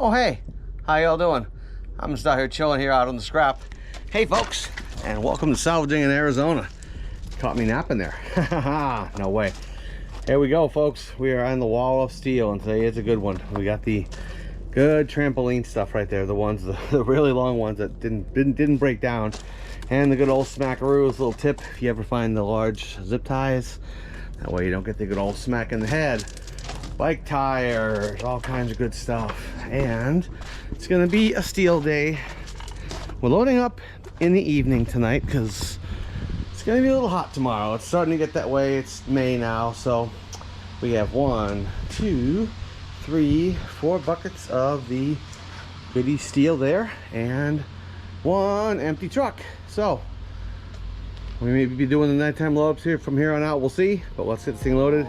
Oh hey, how y'all doing? I'm just out here chilling here out on the scrap. Hey folks, and welcome to salvaging in Arizona. Caught me napping there. No way. Here we go folks, we are on the wall of steel, and today is a good one. We got the good trampoline stuff right there, the ones, the really long ones that didn't break down, and the good old smackaroos. Little tip, if you ever find the large zip ties, that way you don't get the good old smack in the head. Bike tires, all kinds of good stuff. And it's gonna be a steel day. We're loading up in the evening tonight because it's gonna be a little hot tomorrow. It's starting to get that way. It's May now, so we have 1, 2, 3, 4 buckets of the goody steel there and 1 empty truck. So we may be doing the nighttime load-ups here from here on out. We'll see, but let's get this thing loaded.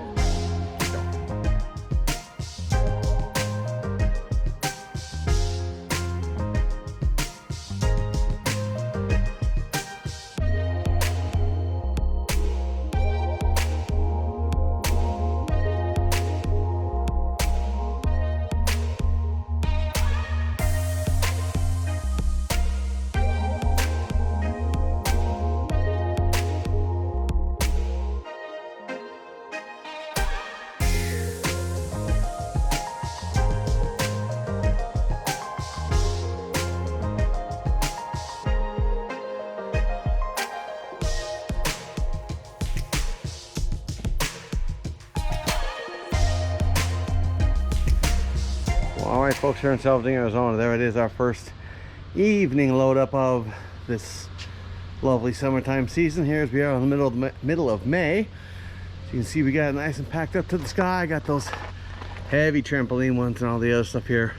Alright folks, here in salvaging Arizona, there it is, our first evening load up of this lovely summertime season. Here as we are in the middle of May. As you can see, we got it nice and packed up to the sky. Got those heavy trampoline ones and all the other stuff here.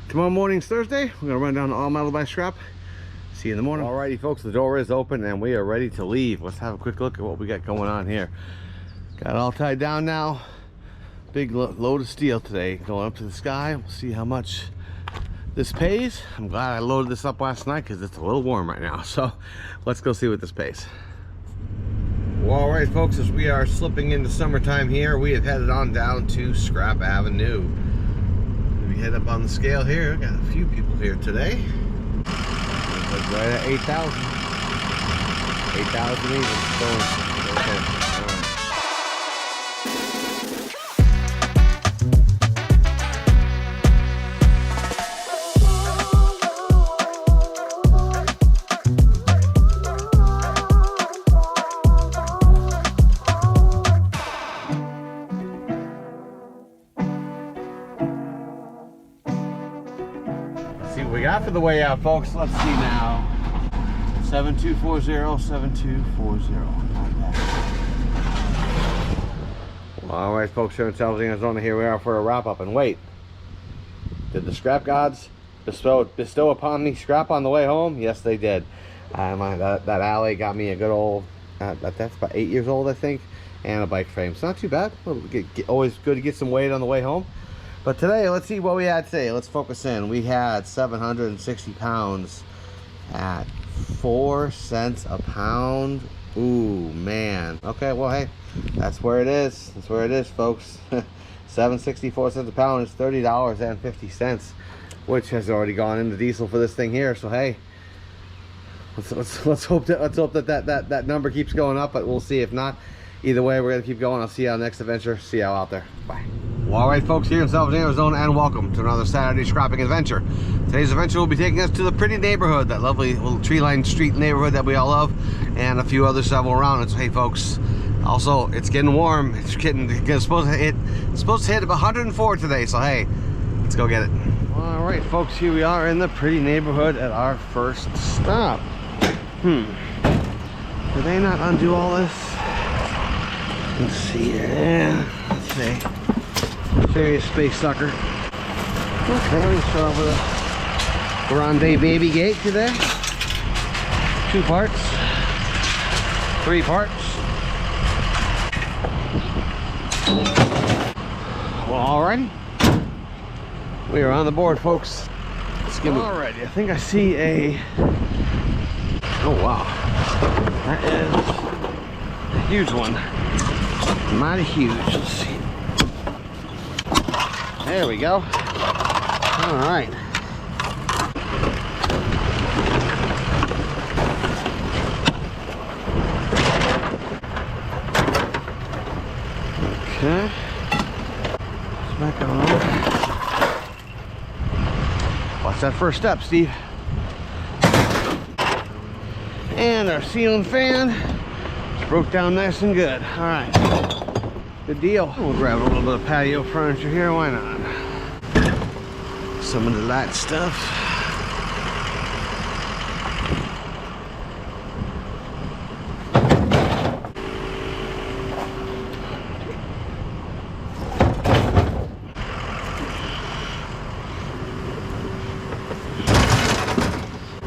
Tomorrow morning's Thursday. We're gonna run down to All Metal by Scrap. See you in the morning. Alrighty folks, the door is open and we are ready to leave. Let's have a quick look at what we got going on here. Got it all tied down now. Big load of steel today going up to the sky. We'll see how much this pays. I'm glad I loaded this up last night because it's a little warm right now. So let's go see what this pays. Well, all right folks, as we are slipping into summertime here, we have headed on down to Scrap Avenue. We head up on the scale here. Got a few people here today. Like right at 8,000. 8,000 even. So, okay. See what we got for the way out, folks. Let's see now. 7240, 7240. Not bad. Well, all right, folks, here in salvaging Arizona, here we are for a wrap up. And wait, did the scrap gods bestow upon me scrap on the way home? Yes, they did. That alley got me a good old, that's about 8 years old, I think, and a bike frame. It's not too bad. Always good to get some weight on the way home. But today, let's see what we had today. Let's focus in. We had 760 pounds at 4 cents a pound. Ooh, man. Okay, well, hey, that's where it is. That's where it is, folks. 764 cents a pound is $30.50, which has already gone into diesel for this thing here. So hey, let's hope that number keeps going up, but we'll see. If not, either way, we're gonna keep going. I'll see you on the next adventure. See you out there. Bye. Well, all right folks, here in salvaging Arizona, and welcome to another Saturday scrapping adventure. Today's adventure will be taking us to the pretty neighborhood, that lovely little tree-lined street neighborhood that we all love, and a few others several around it. So hey folks, also it's getting warm. It's supposed to hit about 104 today, so hey, let's go get it. All right folks, here we are in the pretty neighborhood at our first stop. Did they not undo all this? Let's see here. Yeah, let's see. Serious space sucker. Okay, we start off with a Grande baby gate today. 2 parts. 3 parts. Well, alrighty. We are on the board, folks. Let's give it. Alrighty, I think I see a. Oh wow, that is a huge one. Mighty huge. Let's see. There we go. All right. Okay. It's back on. Watch that first step, Steve. And our ceiling fan just broke down nice and good. All right. Good deal. We'll grab a little bit of patio furniture here. Why not? Some of the light stuff.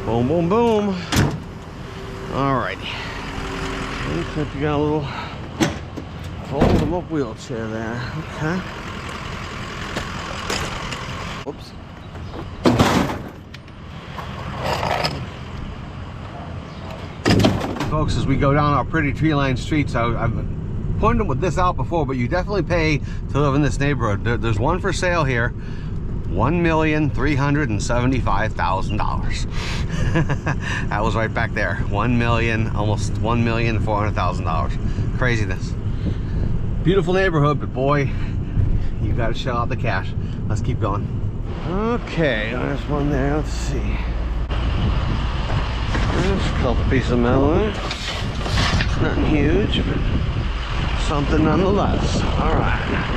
Boom, boom, boom. Alrighty. Looks like you got a little foldable wheelchair there. Okay. Whoops. Folks, as we go down our pretty tree-lined streets, I've pointed this out before, but you definitely pay to live in this neighborhood. There's one for sale here. $1,375,000. That was right back there. 1 million, almost $1,400,000. Craziness. Beautiful neighborhood, but boy, you got to shell out the cash. Let's keep going. Okay, there's one there. Let's see. There's a couple pieces of metal there. Nothing huge, but something nonetheless. All right.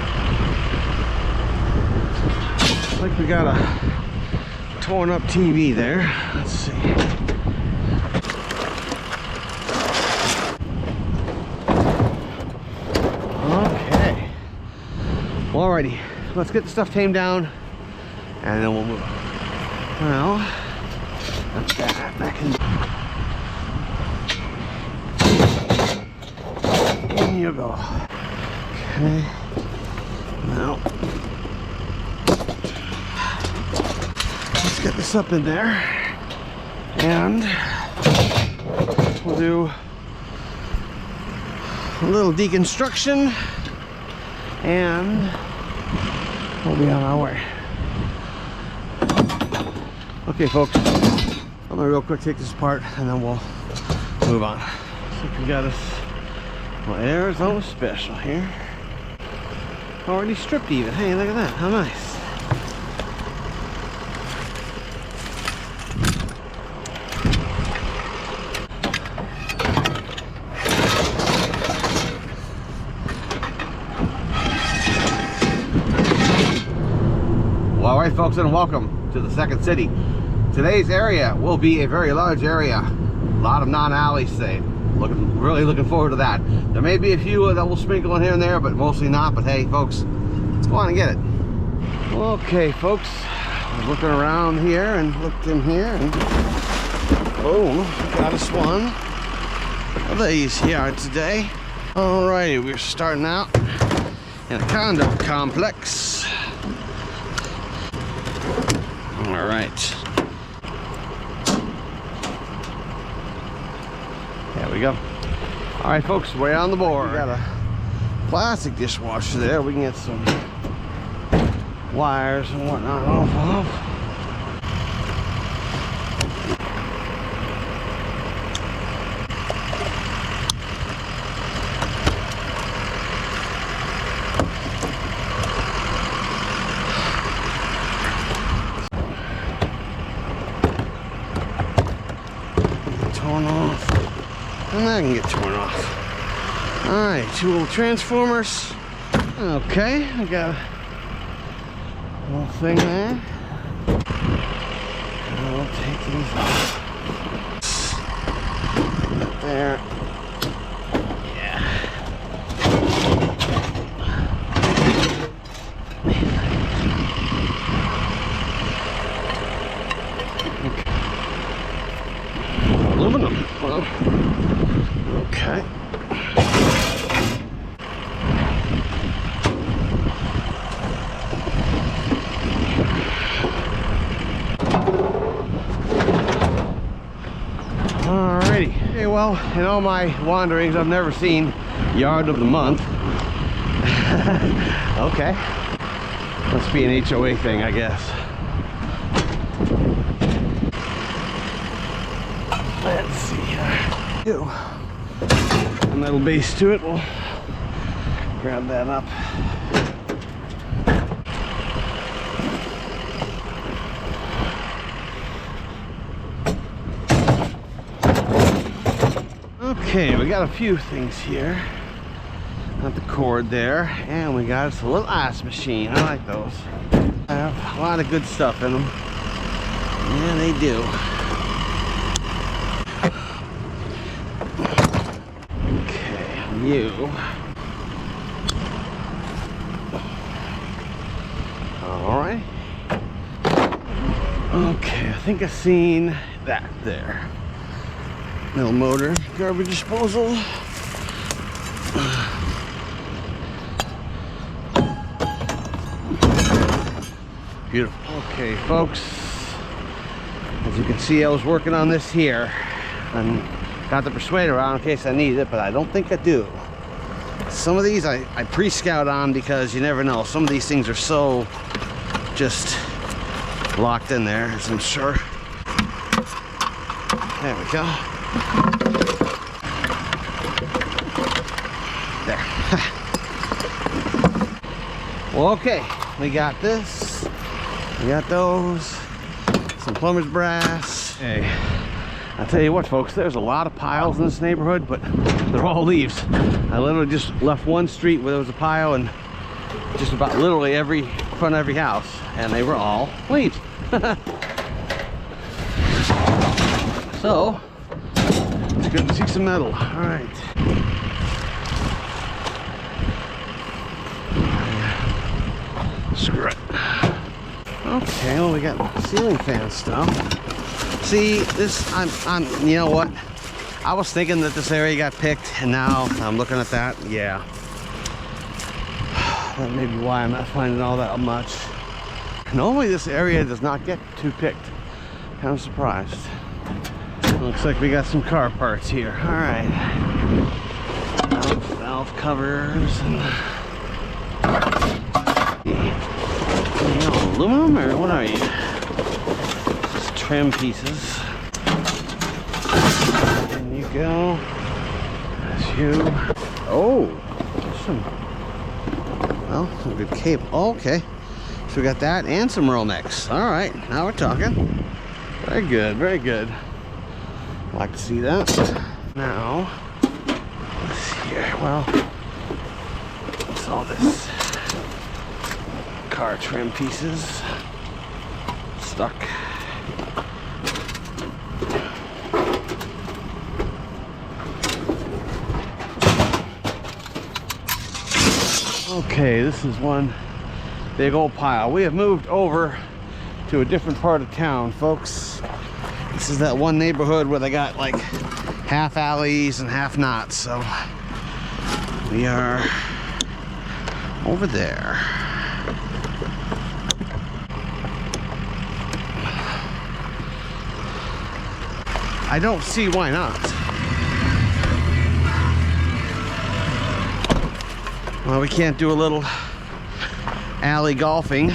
Looks like we got a torn up TV there. Let's see. Okay. Well, alrighty. Let's get the stuff tamed down and then we'll move on. Well, that's that can. In you go. Okay. Now. Let's get this up in there, and we'll do a little deconstruction, and we'll be on our way. Okay, folks, I'm gonna real quick take this apart, and then we'll move on. Looks like we got us a Arizona special here, already stripped even. Hey, look at that, how nice. All right, folks, and welcome to the second city. Today's area will be a very large area. A lot of non-alleys today. Really looking forward to that. There may be a few that will sprinkle in here and there, but mostly not. But hey, folks, let's go on and get it. Okay, folks, I was looking around here and looked in here, and boom, got us one of these here today. Alrighty, we're starting out in a condo complex. All right. There we go. All right, folks, way on the board. We got a plastic dishwasher there. We can get some wires and whatnot off of. Torn off, and that can get torn off. All right, two little transformers. Okay, I got a little thing there. I'll take these off. There. Yeah. Aluminum. Well, okay. Alrighty. Okay, well, in all my wanderings, I've never seen Yard of the Month. Okay. Must be an HOA thing, I guess. Let's see here. A metal base to it. We'll grab that up. Okay, we got a few things here. Got the cord there, and we got us a little ice machine. I like those. I have a lot of good stuff in them. Yeah, they do. Okay, you. All right. Okay, I think I've seen that there. Little motor, garbage disposal. Beautiful. Okay, folks, as you can see, I was working on this here and got the persuader on in case I need it, but I don't think I do. Some of these I pre-scout on because you never know. Some of these things are so just locked in there, as I'm sure. There we go. There. Well, okay, we got this. We got those. Some plumber's brass. Hey, I'll tell you what, folks, there's a lot of piles in this neighborhood, but they're all leaves. I literally just left one street where there was a pile, and just about literally every front of every house, and they were all leaves. So it's good to see some metal. All right. Screw it. Okay, well, we got ceiling fan stuff. See, this, I'm, you know what? I was thinking that this area got picked, and now I'm looking at that. Yeah. That may be why I'm not finding all that much. Normally this area does not get too picked. Kind of surprised. Looks like we got some car parts here. All right. Valve covers and aluminum, or what are you? Just trim pieces. In you go. That's you. Oh, some good cable. Oh, okay. So we got that and some Romex. All right, now we're talking. Very good, very good. Like to see that. Now, let's see here. Well, what's all this? Car trim pieces stuck. Okay, this is one big old pile. We have moved over to a different part of town, folks. This is that one neighborhood where they got like half alleys and half not, so we are over there. I don't see why not. Well, we can't do a little alley golfing.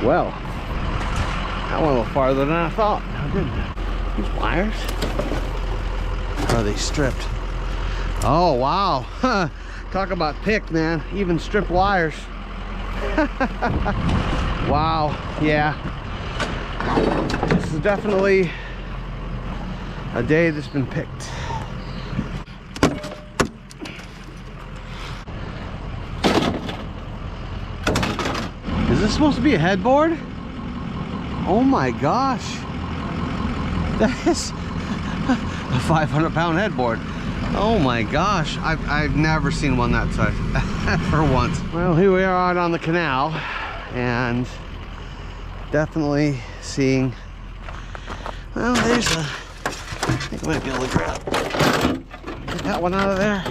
Well, that went a little farther than I thought. How did these wires? Are they stripped? Oh, wow. Talk about picked, man. Even stripped wires. Wow, yeah. This is definitely a day that's been picked. Is this supposed to be a headboard? Oh my gosh. That is a 500-pound headboard. Oh my gosh. I've never seen one that size for once. Well, here we are out on the canal, and definitely seeing, well, there's a, I think I might be able to get that one out of there.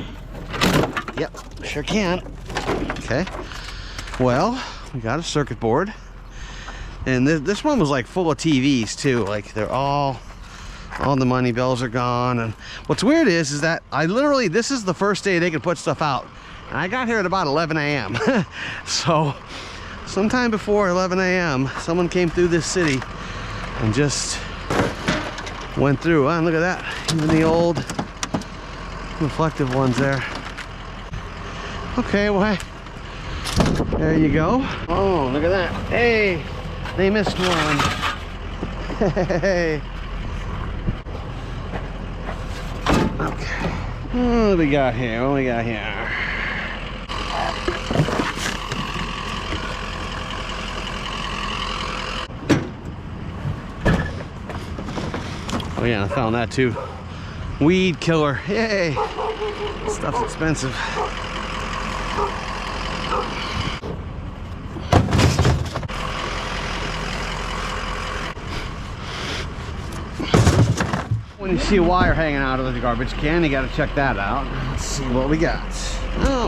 Yep, sure can. Okay, well, we got a circuit board, and this one was like full of TVs too. Like they're all the money bells are gone. And what's weird is that I literally, this is the first day they could put stuff out, I got here at about 11 a.m. So sometime before 11 a.m. someone came through this city and just went through. Oh, look at that. Even the old reflective ones there. Okay, well, there you go. Oh, look at that. Hey, they missed one. Hey. Okay. What do we got here? What do we got here? Oh yeah, I found that too. Weed killer. Yay! Stuff's expensive. When you see a wire hanging out of the garbage can, you gotta check that out. Let's see what we got.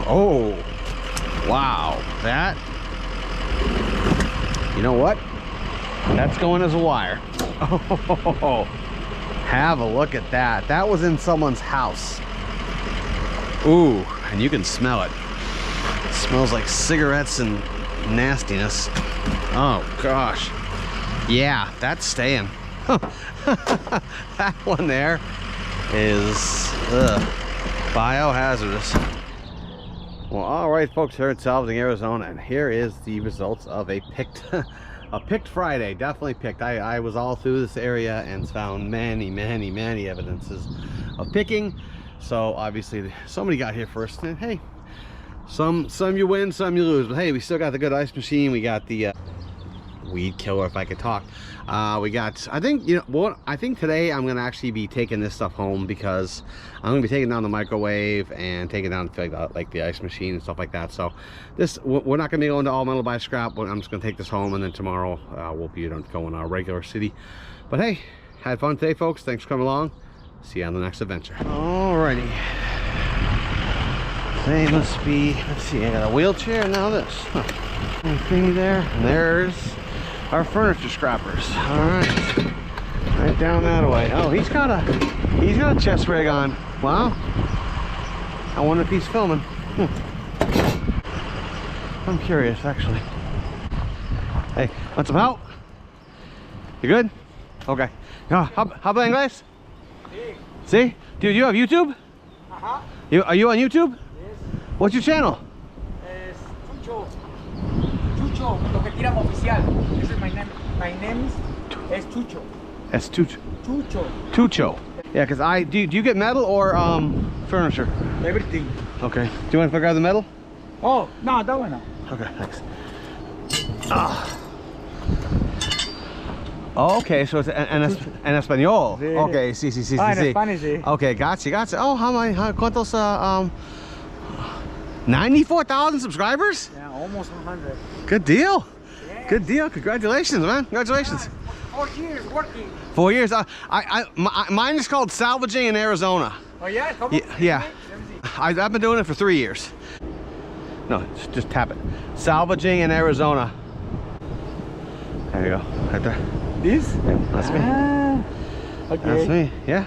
Oh, wow. That, you know what? That's going as a wire. Oh, have a look at that. That was in someone's house. Ooh, and you can smell it. It smells like cigarettes and nastiness. Oh gosh. Yeah, that's staying. That one there is biohazardous. Well, all right, folks, here in Salvaging, Arizona, and here is the results of a picked Friday. Definitely picked. I was all through this area and found many evidences of picking. So obviously somebody got here first, and hey, some you win, some you lose, but hey, we still got the good ice machine. We got the weed killer, if I could talk. We got, I think, you know what, I think today I'm gonna actually be taking this stuff home, because I'm gonna be taking down the microwave and taking down like the ice machine and stuff like that. So this, we're not gonna be going to all metal buy scrap, but I'm just gonna take this home, and then tomorrow we'll be going our regular city. But hey, had fun today, folks. Thanks for coming along. See you on the next adventure. Alrighty, they must be, let's see, I got a wheelchair, now this, anything there, and there's our furniture scrappers. All right, right down that way. Oh, he's got a chest rig on. Wow, I wonder if he's filming. I'm curious, actually. Hey, want some help? You good? Okay. Habla inglés? See? Do you have YouTube? Are you on YouTube? Yes. What's your channel? Chucho, lo que tiramos oficial. This is my name. My name is Chucho. That's Chucho. Chucho. Chucho. Yeah, because do you get metal or furniture? Everything. Okay. Do you want to grab the metal? Oh, no, that one no. Okay, thanks. Oh, okay, so it's en español. Sí. Okay, sí. En Spanish, sí. Okay, gotcha. Oh, ¿cuántos? 94,000 subscribers? Yeah, almost 100. Good deal. Yes. Good deal. Congratulations, man. Congratulations. Yeah, 4 years working. 4 years. Mine is called Salvaging in Arizona. Oh yeah? Come Yeah. on. Yeah. Let me see. I've been doing it for 3 years. No, just tap it. Salvaging in Arizona. There you go. Right there. This? Yeah, that's me. Okay. That's me. Yeah.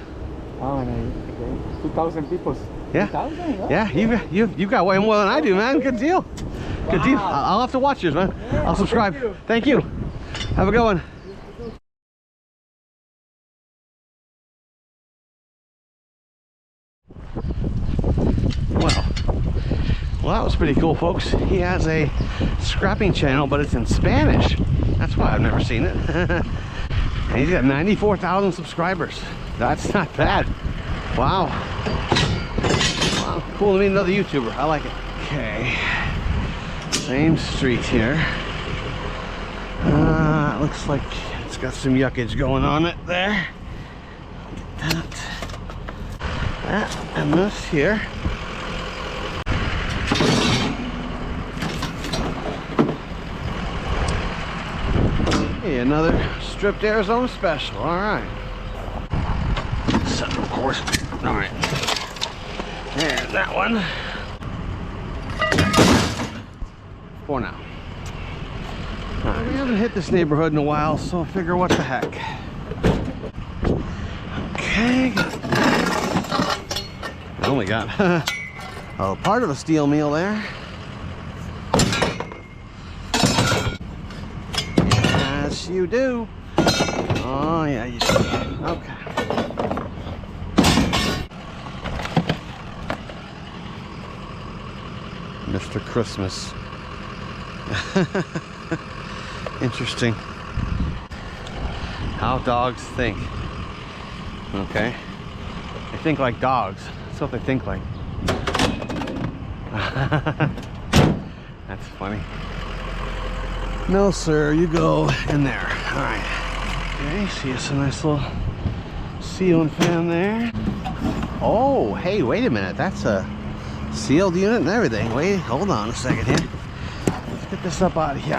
Oh, no, okay. 2,000 people. Yeah. 2,000? Yeah, you've got way more than I do, man. Good deal. Good deal. I'll have to watch yours, man. Yeah, I'll subscribe. Thank you. Have a good one. Well, that was pretty cool, folks. He has a scrapping channel, but it's in Spanish. That's why I've never seen it. And he's got 94,000 subscribers. That's not bad. Wow. Wow, cool to meet another YouTuber. I like it. Okay. Same street here. Looks like it's got some yuckage going on it there. That and this here. Hey, another stripped Arizona special. All right. Set, of course. All right. There's that one. For now. All right. We haven't hit this neighborhood in a while, so I figure what the heck. Okay. I only got Oh, part of a steel meal there. Yes, you do. Oh, yeah, you do. Okay. Mr. Christmas. Interesting. How dogs think. Okay. They think like dogs. That's what they think like. That's funny. No, sir, you go in there. All right. Okay, see us a nice little ceiling fan there. Oh, hey, wait a minute. That's a sealed unit and everything. Wait, hold on a second here. Let's get this up out of here.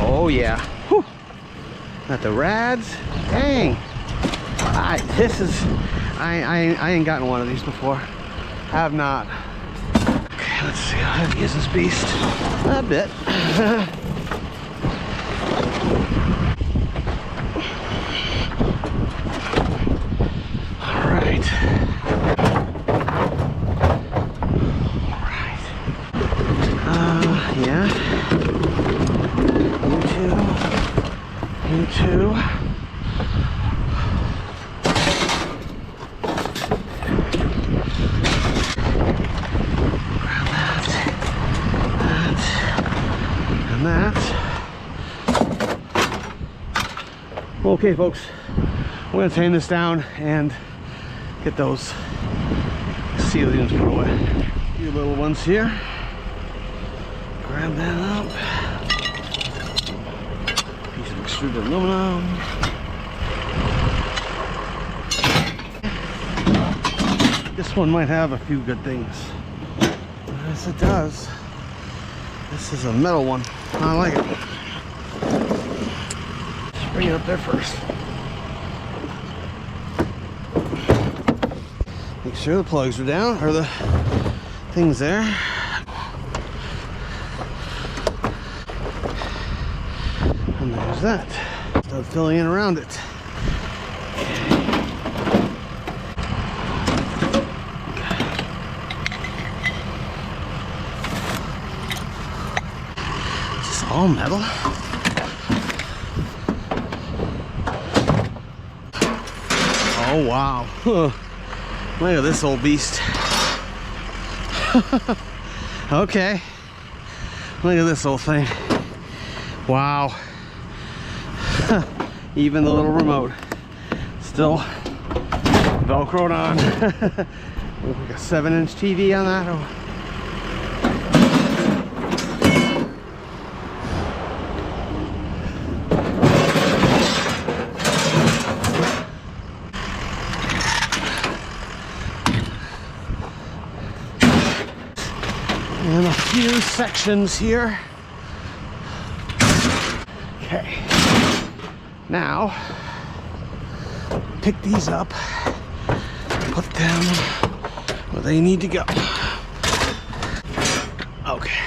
Oh yeah. Whew. Got the rads. Dang. I ain't gotten one of these before. Have not. Okay, let's see how heavy is this beast. A bit. Alright. Alright. Yeah. You two. And that. Okay, folks, we're gonna tame this down and get those seal units put away. A few little ones here. Grab that up. Piece of extruded aluminum. This one might have a few good things. Yes, it does. This is a metal one. I like it. Let's bring it up there first. Make sure the plugs are down, or the things there. And there's that. Start filling in around it. All metal. Oh wow. Look at this old beast. Okay. Look at this old thing. Wow. Even the little remote still velcroed on. Like a 7-inch TV on that. And a few sections here. Okay. Now, pick these up, put them where they need to go. Okay.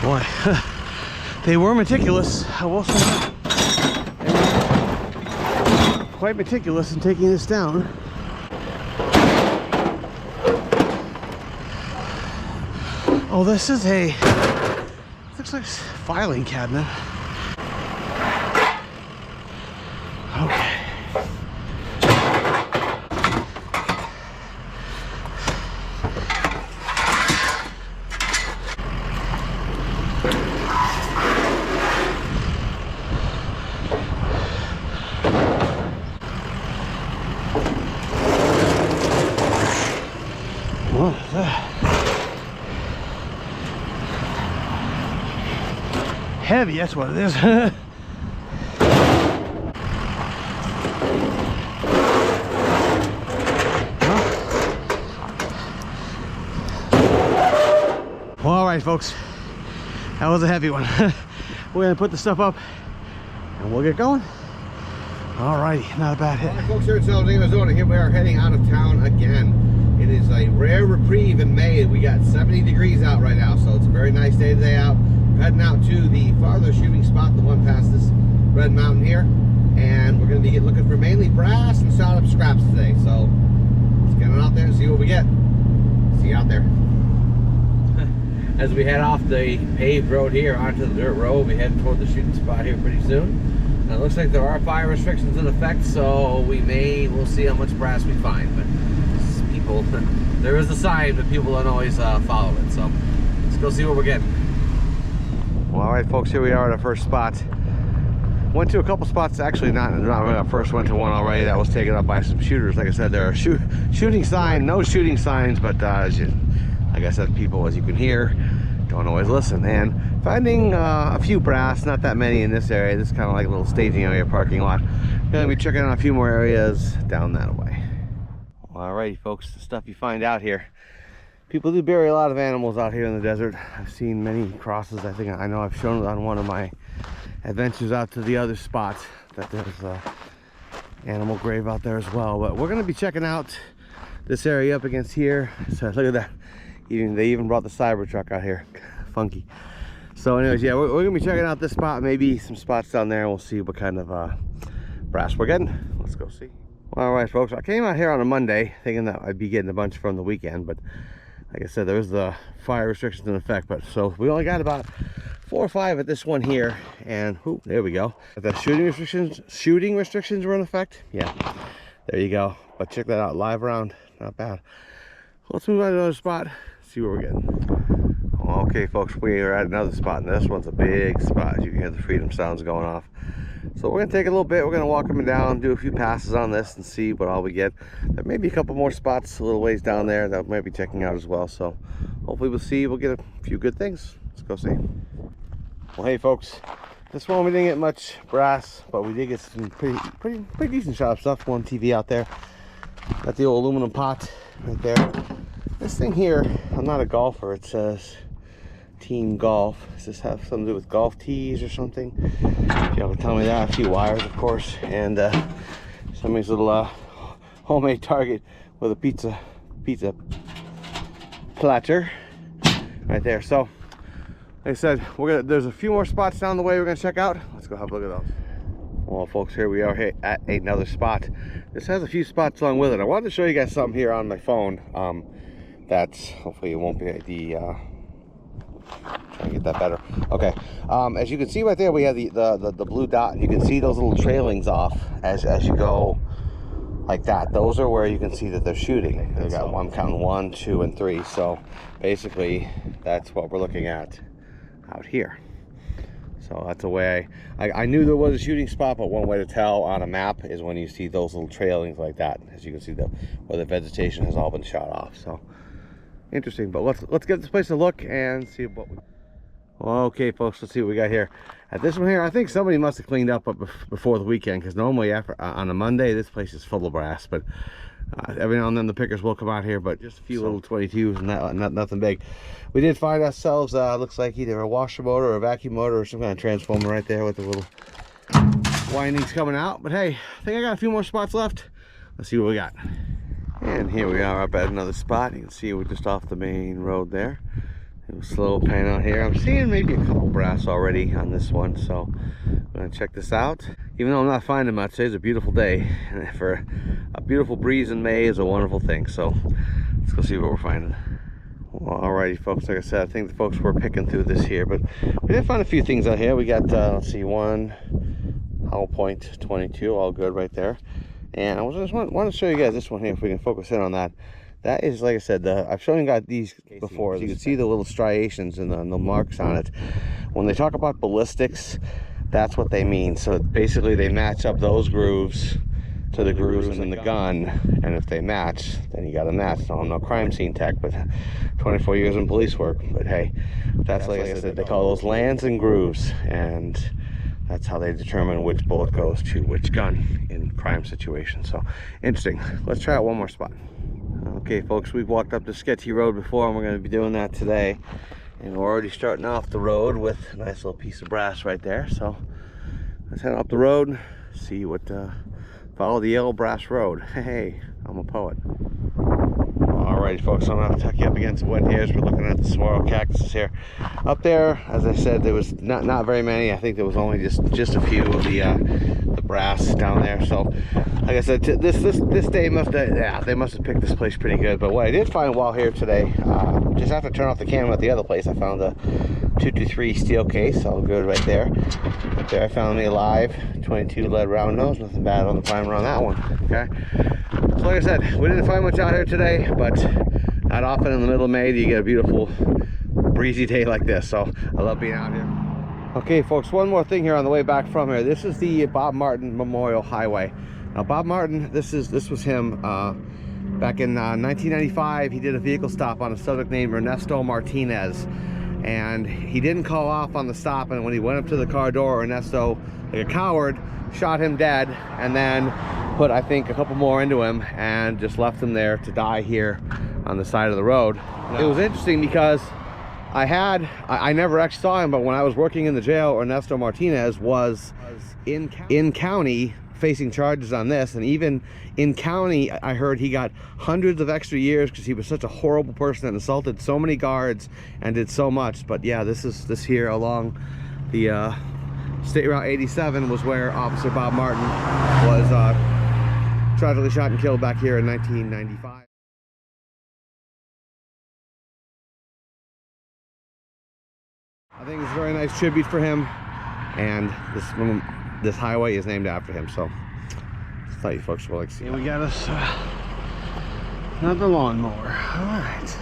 Boy, they were meticulous, I will say that. Quite meticulous in taking this down. Oh, this is a, looks like a filing cabinet. Okay. What is that? Heavy, that's what it is. Well, all right, folks, that was a heavy one. We're gonna put the stuff up and we'll get going. All righty, not a bad hit. All right, folks, here at Arizona, here we are heading out of town again. It is a rare reprieve in May. We got 70 degrees out right now, so it's a very nice day today out. We're heading out to the farther shooting spot, the one past this red mountain here, and we're going to be looking for mainly brass and solid scraps today. So let's get on out there and see what we get. See you out there. As we head off the paved road here onto the dirt road, we head toward the shooting spot here pretty soon. It looks like there are fire restrictions in effect, so we'll see how much brass we find. But people, there is a sign, but people don't always follow it. So let's go see what we're getting. Well, all right, folks, here we are at our first spot. Went to a couple spots, actually not when I first went to one already that was taken up by some shooters. Like I said, there are shooting sign, no shooting signs, but like I said, people, as you can hear, don't always listen. And finding a few brass, not that many in this area. This is kind of like a little staging area, parking lot. Gonna be checking out a few more areas down that way. Alrighty, folks, the stuff you find out here. People do bury a lot of animals out here in the desert. I've seen many crosses. I know I've shown it on one of my adventures out to the other spot that there's a animal grave out there as well. But we're gonna be checking out this area up against here. So look at that. They even brought the Cybertruck out here. Funky. So anyways, yeah, we're gonna be checking out this spot, maybe some spots down there, and we'll see what kind of brass we're getting. Let's go see. Well, all right, folks, I came out here on a Monday thinking that I'd be getting a bunch from the weekend, but like I said, there's the fire restrictions in effect. But so we only got about 4 or 5 at this one here, and whoop, there we go. The shooting restrictions were in effect. Yeah, there you go. But check that out, live round, not bad. Let's move on to another spot, see what we're getting. Okay, folks, we are at another spot, and this one's a big spot. You can hear the freedom sounds going off. So we're gonna take a little bit, we're gonna walk up and down, do a few passes on this and see what all we get. There may be a couple more spots a little ways down there that we might be checking out as well. So hopefully we'll get a few good things. Let's go see. Well, hey folks, this one we didn't get much brass, but we did get some pretty decent shop stuff. One TV out there. Got the old aluminum pot right there. This thing here, I'm not a golfer. It says Team Golf. Does this have something to do with golf tees or something? If y'all can tell me that. A few wires, of course, and somebody's little homemade target with a pizza platter right there. So like I said, there's a few more spots down the way we're gonna check out. Let's go have a look at those. Well, folks, here we are at another spot. This has a few spots along with it. I wanted to show you guys something here on my phone. That's hopefully it won't be the try to get that better. Okay, as you can see right there, we have the blue dot, and you can see those little trailings off as you go like that. Those are where you can see that they're shooting. They got I'm counting 1, 2, and 3. So basically, that's what we're looking at out here. So that's a way I knew there was a shooting spot, but one way to tell on a map is when you see those little trailings like that. As you can see, where the vegetation has all been shot off. So interesting. But let's get this place a look and see what we. Okay, folks, let's see what we got here. At this one here, I think somebody must have cleaned up before the weekend, because normally on a Monday this place is full of brass. But every now and then the pickers will come out here, but just a few little 22s and nothing big. We did find ourselves looks like either a washer motor or a vacuum motor or some kind of transformer right there with the little windings coming out. But hey, I think I got a few more spots left. Let's see what we got. And here we are up at another spot. You can see we're just off the main road there. It was slow pan out here. I'm seeing maybe a couple brass already on this one, so I'm gonna check this out. Even though I'm not finding much, today's a beautiful day, and for a beautiful breeze in May is a wonderful thing. So let's go see what we're finding. Well, alrighty, folks. Like I said, I think the folks were picking through this here, but we did find a few things out here. We got let's see, one hollow point 22, all good right there. And I just want to show you guys this one here, if we can focus in on that. That is, like I said, I've shown you guys these before. You can see the little striations and the marks on it. When they talk about ballistics, that's what they mean. So basically they match up those grooves to the grooves in the gun, and if they match, then you got a match. Now, I'm no crime scene tech, but 24 years in police work. But hey, that's like I said, they call those lands and grooves, and that's how they determine which bullet goes to which gun in crime situations. So interesting. Let's try out one more spot. Okay, folks, we've walked up the sketchy road before, and we're going to be doing that today. And we're already starting off the road with a nice little piece of brass right there. So let's head up the road, see what follow the yellow brass road. Hey, I'm a poet. All Alright folks, I'm gonna tuck you up against the wood here as we're looking at the saguaro cactuses here. Up there, as I said, there was not very many. I think there was only just a few of the brass down there. So like I said, this day they must have picked this place pretty good. But what I did find while here today, just after turn off the camera at the other place, I found a 223 steel case, all good right there. Up there I found me a live 22 lead round nose, nothing bad on the primer on that one. Okay, so like I said, we didn't find much out here today, but not often in the middle of May do you get a beautiful breezy day like this. So I love being out here. Okay folks, one more thing here on the way back from here. This is the Bob Martin Memorial Highway. Now Bob Martin, this was him back in 1995. He did a vehicle stop on a subject named Ernesto Martinez, and he didn't call off on the stop, and when he went up to the car door, Ernesto, like a coward, shot him dead, and then put, I think, a couple more into him and just left him there to die here on the side of the road. It was interesting because I never actually saw him, but when I was working in the jail, Ernesto Martinez was in county facing charges on this, and even in county I heard he got hundreds of extra years because he was such a horrible person and assaulted so many guards and did so much. But yeah, this here along the State Route 87 was where Officer Bob Martin was tragically shot and killed back here in 1995. I think it's a very nice tribute for him, and this highway is named after him. So I thought you folks will like see. We got us another lawnmower. All right.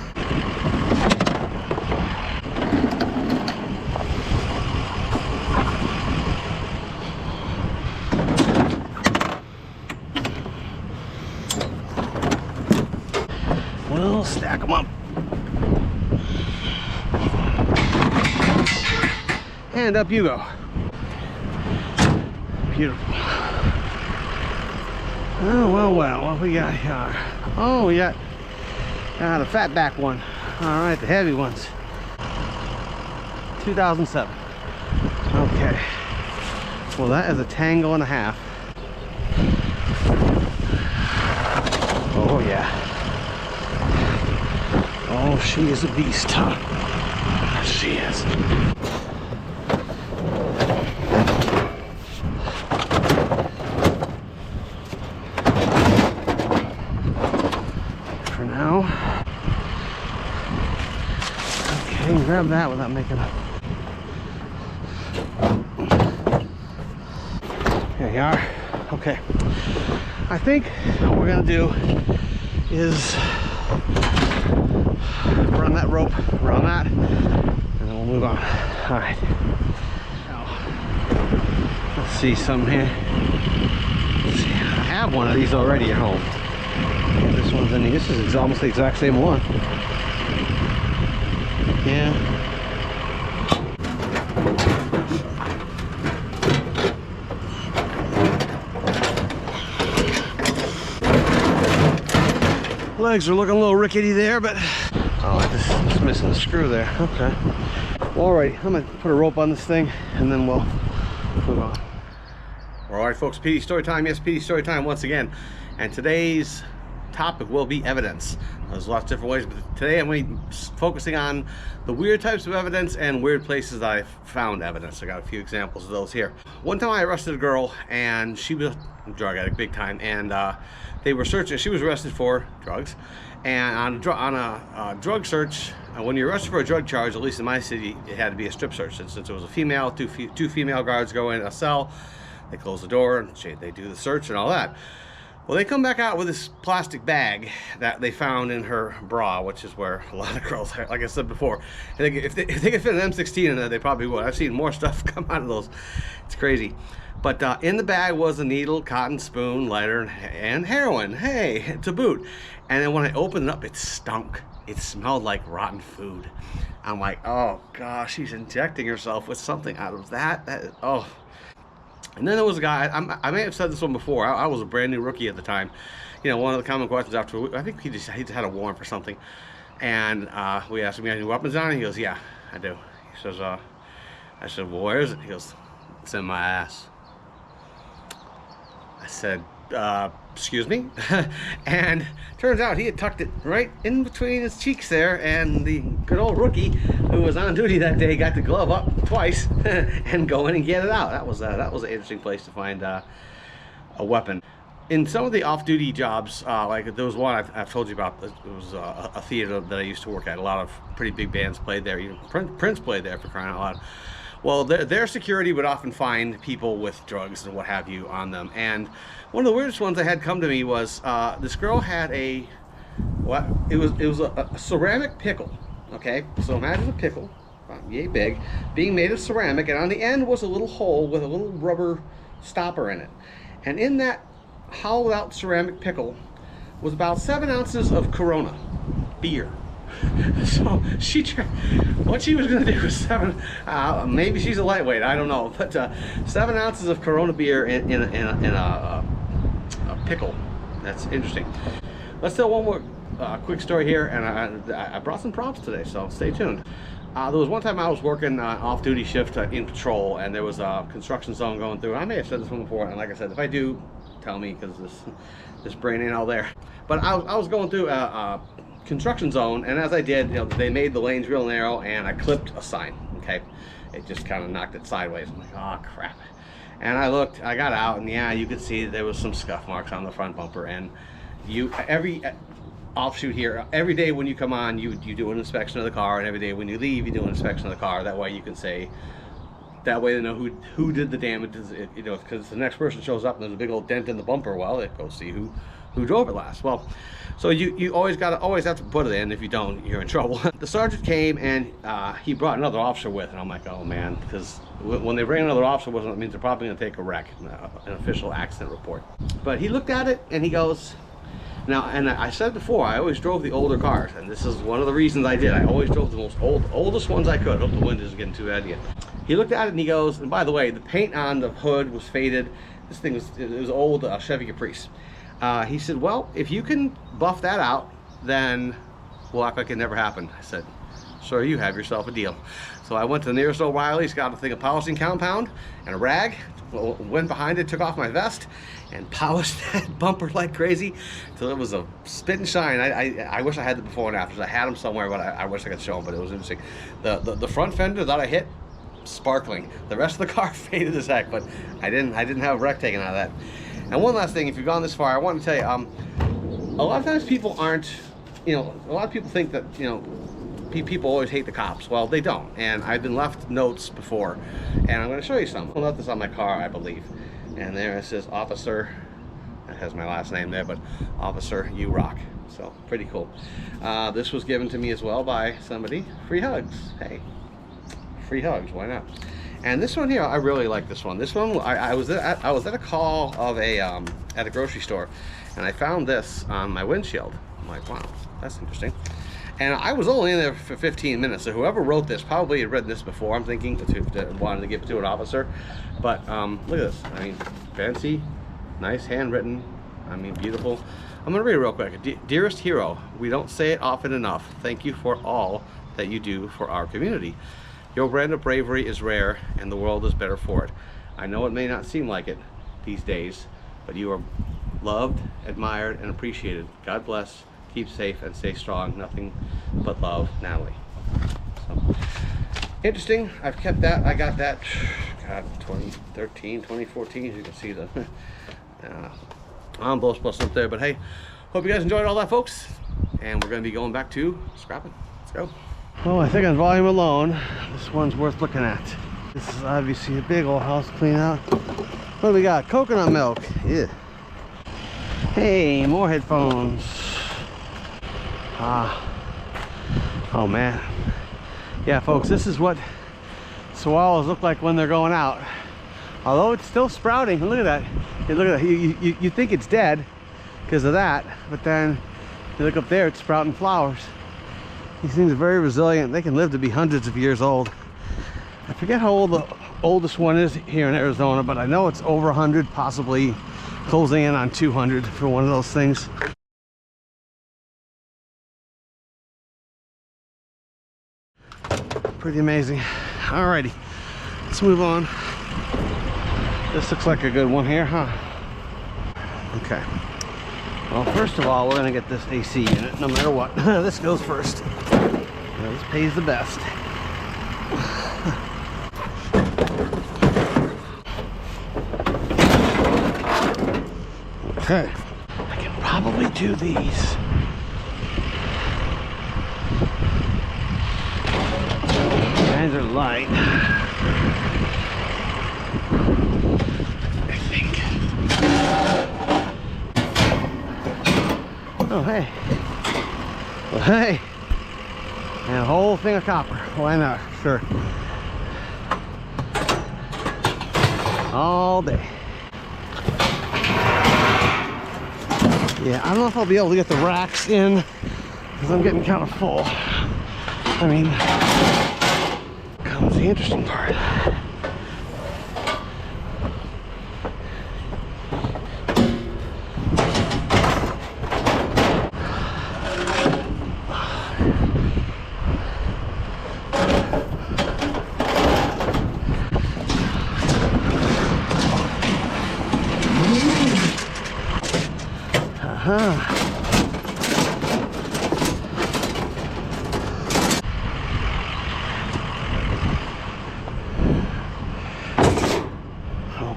We'll stack them up. And up you go. Beautiful. Oh, well, what we got here? Oh, we got the fat back one. All right, the heavy ones. 2007. Okay. Well, that is a tangle and a half. Oh, yeah. Oh, she is a beast, huh? She is. For now. Okay, grab that without making a... Here you are. Okay. I think what we're gonna do is run that rope around that, and then we'll move on. All right. Now, let's see some here. Let's see. I have one of these already at home. This one's in here. This is almost the exact same one. Yeah. Legs are looking a little rickety there, but oh, it's missing the screw there. Okay. Well, alright, I'm gonna put a rope on this thing, and then we'll move on. Alright folks, PD story time. Yes, PD story time once again. And today's topic will be evidence. There's lots of different ways, but today I'm going to be focusing on the weird types of evidence and weird places that I've found evidence. I got a few examples of those here. One time I arrested a girl, and she was a drug addict big time, and they were searching. She was arrested for drugs, and on a drug search, when you're arrested for a drug charge, at least in my city, it had to be a strip search. Since it was a female, two female guards go in a cell, they close the door, and they do the search and all that. Well, they come back out with this plastic bag that they found in her bra, which is where a lot of girls, like I said before, if they could fit an M16 in there, they probably would. I've seen more stuff come out of those. It's crazy. But in the bag was a needle, cotton spoon, lighter, and heroin. Hey, to boot. And then when I opened it up, it stunk. It smelled like rotten food. I'm like, oh gosh, she's injecting herself with something out of that. Oh. And then there was a guy, I may have said this one before, I was a brand new rookie at the time. You know, one of the common questions after, I think he just had a warrant for something. And we asked him, you got any weapons on? And he goes, yeah, I do. He says, I said, well, where is it? He goes, it's in my ass. I said, excuse me. And turns out he had tucked it right in between his cheeks there, and the good old rookie who was on duty that day got the glove up twice and go in and get it out. That was an interesting place to find a weapon. In some of the off-duty jobs, like there was one I've told you about. It was a theater that I used to work at. A lot of pretty big bands played there. Even Prince played there, for crying out loud. Well, their security would often find people with drugs and what have you on them. And one of the weirdest ones I had come to me was this girl had it was a ceramic pickle. Okay, so imagine a pickle, yay big, being made of ceramic, and on the end was a little hole with a little rubber stopper in it. And in that hollowed out ceramic pickle was about 7 ounces of Corona beer. So what she was going to do was maybe she's a lightweight, I don't know, but 7 ounces of Corona beer in a pickle. That's interesting. Let's tell one more quick story here, and I brought some props today, so stay tuned. There was one time I was working off-duty shift in patrol, and there was a construction zone going through. I may have said this one before, and like I said, if I do, tell me, because this brain ain't all there. But I was going through a construction zone, and as I did, they made the lanes real narrow, and I clipped a sign. Okay, it just kind of knocked it sideways. I'm like, oh crap. And I looked, I got out, and yeah, you could see there was some scuff marks on the front bumper. And every offshoot here, every day when you come on, you do an inspection of the car, and every day when you leave, you do an inspection of the car. That way you can say, that way they know who did the damage. Because the next person shows up and there's a big old dent in the bumper, well, they go see who drove it last. Well, so you always have to put it in. If you don't, you're in trouble. The sergeant came, and he brought another officer with, and I'm like, oh man, because when they bring another officer with them, it means they're probably going to take a wreck, an official accident report. But he looked at it and he goes, now, and I said before, I always drove the older cars, and this is one of the reasons I did. I always drove the oldest ones I could. Hope the wind isn't getting too bad yet. He looked at it and he goes, and by the way, the paint on the hood was faded. This thing was old Chevy Caprice. He said, well, if you can buff that out, then we'll act like it never happened. I said, sir, you have yourself a deal. So I went to the nearest O'Reilly's, got a thing of polishing compound and a rag, went behind it, took off my vest, and polished that bumper like crazy till it was a spit and shine. I wish I had the before and afters. I had them somewhere, but I wish I could show them, but it was interesting. The front fender that I hit, sparkling. The rest of the car faded as heck, but I didn't have a wreck taken out of that. And one last thing, if you've gone this far, I want to tell you, a lot of times people aren't, a lot of people think that, people always hate the cops. Well, they don't. And I've been left notes before, and I'm going to show you some. I left this on my car, I believe. And there it says, Officer, that has my last name there, but Officer, you rock. So, pretty cool. This was given to me as well by somebody. Free hugs. Hey, free hugs, why not? And this one here, I really like this one. This one, I was at a call of at a grocery store, and I found this on my windshield. I'm like, wow, that's interesting. And I was only in there for 15 minutes, so whoever wrote this probably had read this before. I'm thinking wanted to give it to an officer. But look at this. I mean, fancy, nice, handwritten. I mean, beautiful. I'm gonna read it real quick. Dearest hero, we don't say it often enough. Thank you for all that you do for our community. Your brand of bravery is rare, and the world is better for it. I know it may not seem like it these days, but you are loved, admired, and appreciated. God bless. Keep safe and stay strong. Nothing but love, Natalie. So, interesting. I've kept that. I got that, God, 2013, 2014. As you can see the envelopes plus up there. But hey, hope you guys enjoyed all that, folks. And we're going to be going back to scrapping. Let's go. Well, I think on volume alone, this one's worth looking at. This is obviously a big old house clean out. What do we got? Coconut milk. Yeah. Hey, more headphones. Oh man. Yeah, folks, this is what swallows look like when they're going out. Although it's still sprouting. Look at that. Hey, look at that. You think it's dead because of that, but then you look up there, it's sprouting flowers. These things are very resilient. They can live to be hundreds of years old. I forget how old the oldest one is here in Arizona, but I know it's over 100, possibly closing in on 200 for one of those things. Pretty amazing. Alrighty, let's move on. This looks like a good one here, huh? Okay. Well, first of all, we're gonna get this AC unit, no matter what. This goes first. This pays the best. Okay. I can probably do these. Guys are light. I think. Oh, hey. Well, hey. And a whole thing of copper. Why not? Sure. All day. Yeah, I don't know if I'll be able to get the racks in because I'm getting kind of full. I mean, comes the interesting part.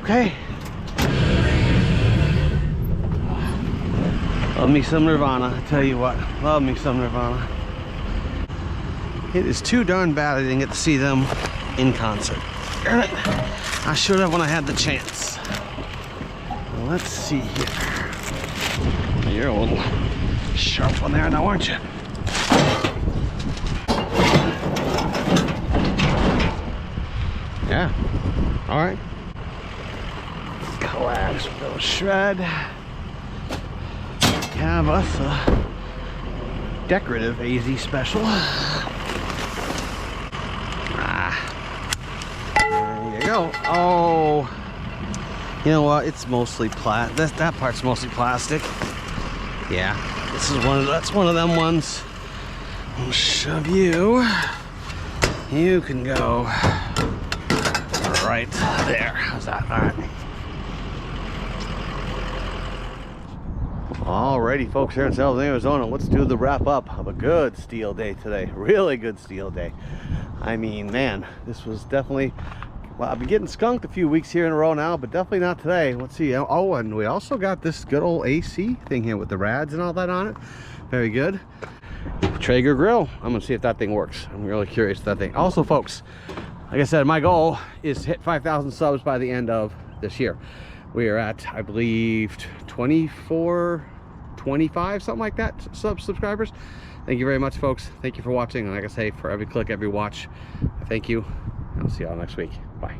Okay. Love me some Nirvana, I tell you what. Love me some Nirvana. It is too darn bad I didn't get to see them in concert. Darn it. I should have when I had the chance. Well, let's see here. You're a little sharp one there now, aren't you? Yeah. All right. Collapse with a little shred. Have us a decorative AZ special. There you go. Oh, you know what? It's mostly that part's mostly plastic. Yeah, this is that's one of them ones. I'll shove you. You can go right there. How's that? All right. Alrighty, folks, here in South Arizona, let's do the wrap up of a good steel day today. Really good steel day. I mean, man, this was definitely, well, I've been getting skunked a few weeks here in a row now, but definitely not today. Let's see. Oh, and we also got this good old AC thing here with the rads and all that on it. Very good. Traeger grill. I'm gonna see if that thing works. I'm really curious if that thing. Also, folks, like I said, my goal is to hit 5,000 subs by the end of this year. We are at, I believe, 25, something like that, subscribers. Thank you very much, folks. Thank you for watching. And like I say, for every click, every watch, thank you. I'll see y'all next week. Bye.